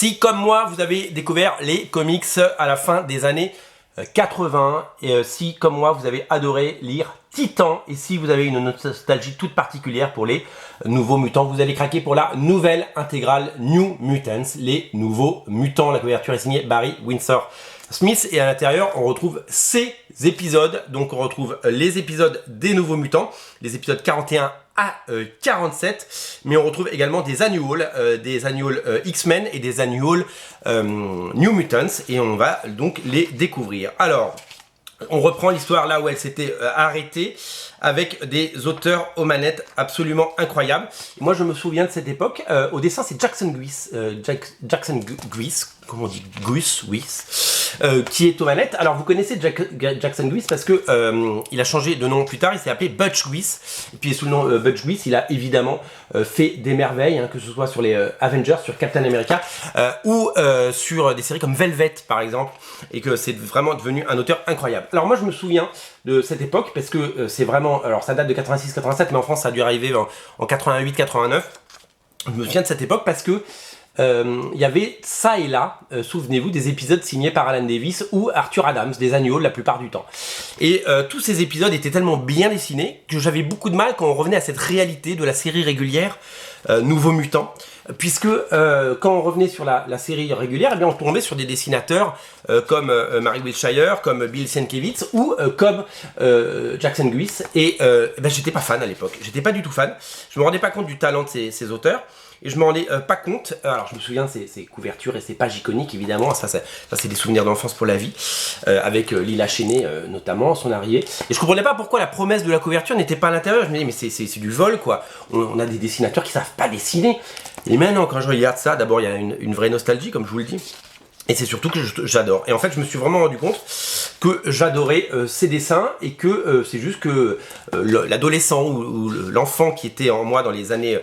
Si comme moi vous avez découvert les comics à la fin des années 80 et si comme moi vous avez adoré lire Titan et si vous avez une nostalgie toute particulière pour les nouveaux mutants, vous allez craquer pour la nouvelle intégrale New Mutants, les nouveaux mutants. La couverture est signée Barry Windsor Smith et à l'intérieur on retrouve ces épisodes. Donc on retrouve les épisodes des nouveaux mutants, les épisodes 41 à 47, mais on retrouve également des annuals X-Men et des annuals New Mutants et on va donc les découvrir. Alors on reprend l'histoire là où elle s'était arrêtée avec des auteurs aux manettes absolument incroyables. Et moi je me souviens de cette époque, au dessin c'est Jackson Guice, comment on dit, Guice, qui est aux manettes. Alors vous connaissez Jackson Guice parce que il a changé de nom plus tard, il s'est appelé Butch Guice. Et puis sous le nom Butch Guice, il a évidemment fait des merveilles, hein, que ce soit sur les Avengers, sur Captain America, ou sur des séries comme Velvet par exemple, et que c'est vraiment devenu un auteur incroyable. Alors moi je me souviens de cette époque parce que c'est vraiment, alors ça date de 86-87, mais en France ça a dû arriver en 88-89. Je me souviens de cette époque parce que il y avait ça et là, souvenez-vous, des épisodes signés par Alan Davis ou Arthur Adams, des annuals la plupart du temps. Et tous ces épisodes étaient tellement bien dessinés que j'avais beaucoup de mal quand on revenait à cette réalité de la série régulière Nouveaux Mutants. Puisque quand on revenait sur la série régulière, eh bien on tombait sur des dessinateurs comme Mary Wilshire, comme Bill Sienkiewicz ou comme Jackson Guice. Et ben, j'étais pas fan à l'époque, j'étais pas du tout fan. Je me rendais pas compte du talent de ces auteurs. Et je me rendais pas compte, alors je me souviens de ces couvertures et ces pages iconiques évidemment, ça c'est des souvenirs d'enfance pour la vie, avec Lila Cheney notamment, son arrivée. Et je comprenais pas pourquoi la promesse de la couverture n'était pas à l'intérieur, je me disais mais c'est du vol quoi, on a des dessinateurs qui savent pas dessiner. Et maintenant quand je regarde ça, d'abord il y a une vraie nostalgie comme je vous le dis, et c'est surtout que j'adore. Et en fait je me suis vraiment rendu compte que j'adorais ces dessins et que c'est juste que l'adolescent ou l'enfant qui était en moi dans les années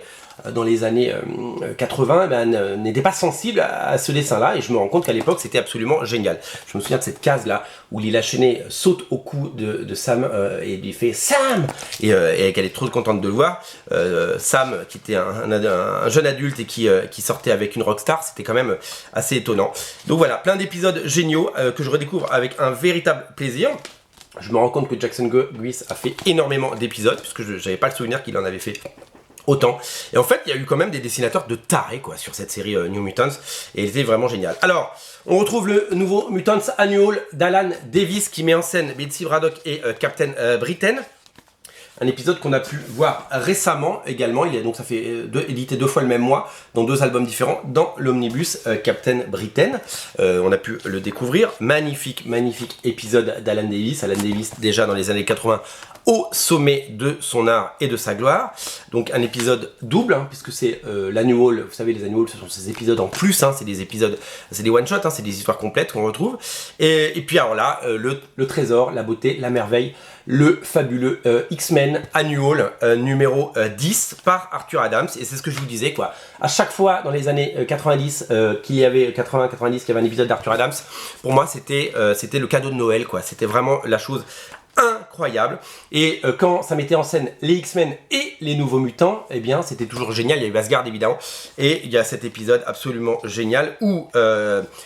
80 ben, n'était pas sensible à ce dessin là et je me rends compte qu'à l'époque c'était absolument génial. Je me souviens de cette case là où Lila Cheney saute au cou de Sam et lui fait Sam et qu'elle est trop contente de le voir. Sam qui était un jeune adulte et qui sortait avec une rockstar, c'était quand même assez étonnant. Donc voilà, plein d'épisodes géniaux que je redécouvre avec un véritable plaisir. Je me rends compte que Jackson Guice a fait énormément d'épisodes puisque j'avais pas le souvenir qu'il en avait fait autant. Et en fait, il y a eu quand même des dessinateurs de tarés quoi sur cette série New Mutants et elle était vraiment géniale. Alors, on retrouve le nouveau Mutants Annual d'Alan Davis qui met en scène Betsy Braddock et Captain Britain. Un épisode qu'on a pu voir récemment également, donc ça fait édité 2 fois le même mois, dans 2 albums différents, dans l'omnibus Captain Britain. On a pu le découvrir. Magnifique épisode d'Alan Davis. Alan Davis déjà dans les années 80 au sommet de son art et de sa gloire. Donc un épisode double, hein, puisque c'est l'annual, vous savez les annuals ce sont ces épisodes en plus, hein, c'est des épisodes, c'est des one-shots, hein, c'est des histoires complètes qu'on retrouve. Et puis alors là, le trésor, la beauté, la merveille, le fabuleux X-Men Annual numéro 10 par Arthur Adams. Et c'est ce que je vous disais quoi. À chaque fois dans les années 90 qu'il y avait 80-90 qu'il y avait un épisode d'Arthur Adams, pour moi c'était le cadeau de Noël quoi. C'était vraiment la chose incroyable. Et quand ça mettait en scène les X-Men et les Nouveaux Mutants, eh bien c'était toujours génial. Il y a eu Asgard évidemment et il y a cet épisode absolument génial où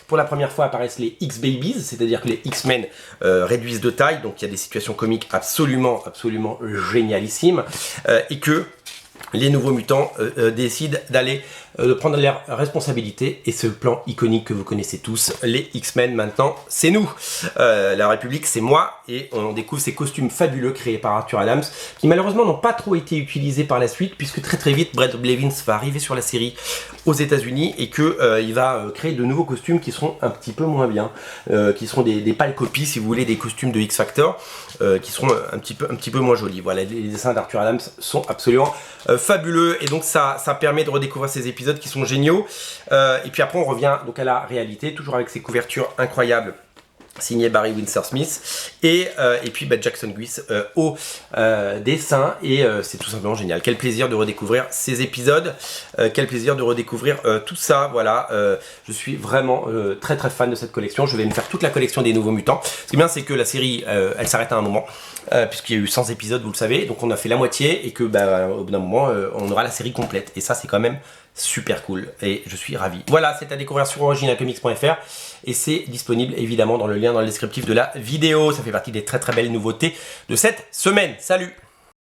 pour la première fois apparaissent les X-Babies, c'est-à-dire que les X-Men réduisent de taille, donc il y a des situations comiques absolument génialissimes et que les Nouveaux Mutants décident d'aller de prendre leurs responsabilités et ce plan iconique que vous connaissez tous, les X-Men maintenant c'est nous, la République c'est moi et on découvre ces costumes fabuleux créés par Arthur Adams qui malheureusement n'ont pas trop été utilisés par la suite puisque très vite Brett Blevins va arriver sur la série aux États-Unis et que il va créer de nouveaux costumes qui seront un petit peu moins bien, qui seront des pâles copies si vous voulez des costumes de X-Factor qui seront un petit peu moins jolis. Voilà, les dessins d'Arthur Adams sont absolument fabuleux et donc ça permet de redécouvrir ces épisodes qui sont géniaux. Et puis après on revient donc à la réalité, toujours avec ces couvertures incroyables signé Barry Windsor Smith et puis Jackson Guice au dessin et c'est tout simplement génial. Quel plaisir de redécouvrir ces épisodes, quel plaisir de redécouvrir tout ça, voilà. Je suis vraiment très fan de cette collection. Je vais me faire toute la collection des Nouveaux Mutants. Ce qui est bien c'est que la série elle s'arrête à un moment puisqu'il y a eu 100 épisodes vous le savez, donc on a fait la moitié et que au bout d'un moment on aura la série complète et ça c'est quand même super cool et je suis ravi. Voilà, c'est à découvrir sur originalcomics.fr et c'est disponible évidemment dans le lien dans le descriptif de la vidéo. Ça fait partie des très très belles nouveautés de cette semaine. Salut!